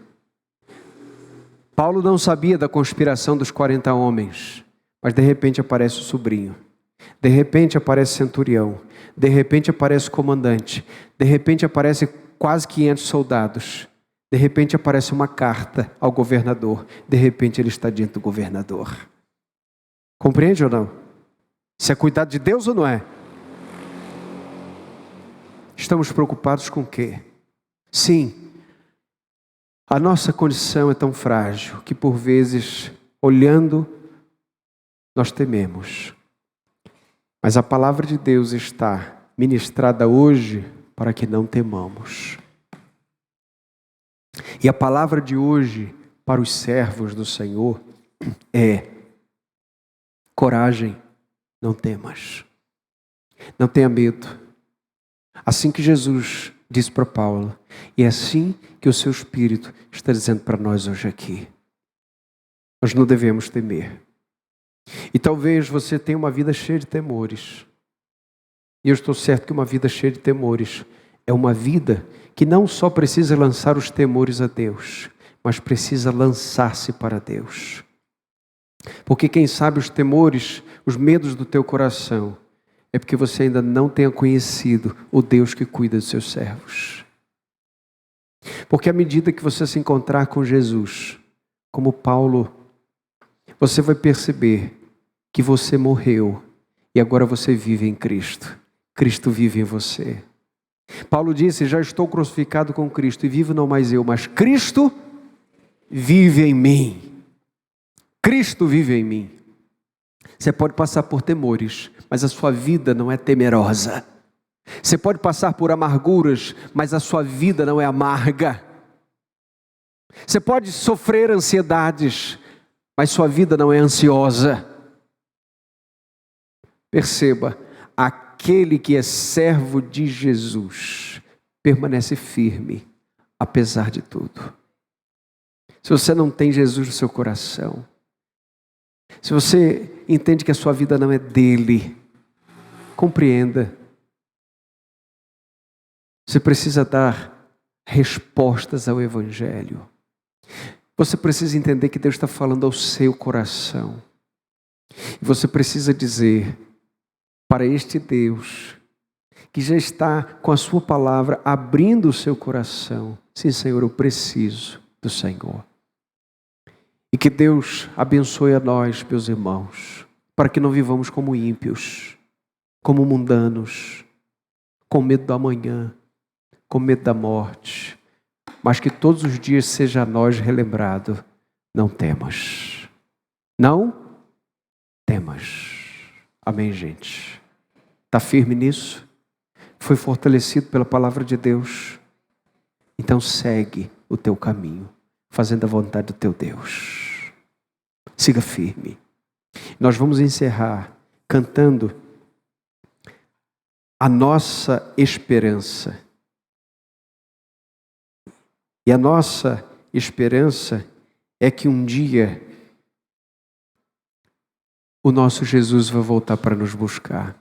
Paulo não sabia da conspiração dos 40 homens, mas de repente aparece o sobrinho, de repente aparece o centurião, de repente aparece o comandante, de repente aparece quase 500 soldados, de repente aparece uma carta ao governador, de repente ele está diante do governador. Compreende ou não? Isso é cuidado de Deus ou não é? Estamos preocupados com o quê? Sim, a nossa condição é tão frágil que por vezes, olhando, nós tememos. Mas a palavra de Deus está ministrada hoje para que não temamos. E a palavra de hoje para os servos do Senhor é: coragem, não temas. Não tenha medo. Assim que Jesus disse para Paulo, e é assim que o seu Espírito está dizendo para nós hoje aqui. Nós não devemos temer. E talvez você tenha uma vida cheia de temores. E eu estou certo que uma vida cheia de temores é uma vida que não só precisa lançar os temores a Deus, mas precisa lançar-se para Deus. Porque quem sabe os temores, os medos do teu coração, é porque você ainda não tenha conhecido o Deus que cuida dos seus servos. Porque à medida que você se encontrar com Jesus, como Paulo, você vai perceber que você morreu e agora você vive em Cristo. Cristo vive em você. Paulo disse: já estou crucificado com Cristo e vivo não mais eu, mas Cristo vive em mim. Cristo vive em mim. Você pode passar por temores, mas a sua vida não é temerosa. Você pode passar por amarguras, mas a sua vida não é amarga. Você pode sofrer ansiedades, mas sua vida não é ansiosa. Perceba, aquele que é servo de Jesus permanece firme, apesar de tudo. Se você não tem Jesus no seu coração, se você entende que a sua vida não é dele, compreenda. Você precisa dar respostas ao Evangelho. Você precisa entender que Deus está falando ao seu coração. E você precisa dizer para este Deus, que já está com a sua palavra abrindo o seu coração: sim, Senhor, eu preciso do Senhor. E que Deus abençoe a nós, meus irmãos, para que não vivamos como ímpios, como mundanos, com medo do amanhã, com medo da morte, mas que todos os dias seja a nós relembrado: não temas. Não temas. Amém, gente? Está firme nisso? Foi fortalecido pela palavra de Deus? Então segue o teu caminho, fazendo a vontade do teu Deus. Siga firme. Nós vamos encerrar cantando a nossa esperança. E a nossa esperança é que um dia o nosso Jesus vai voltar para nos buscar.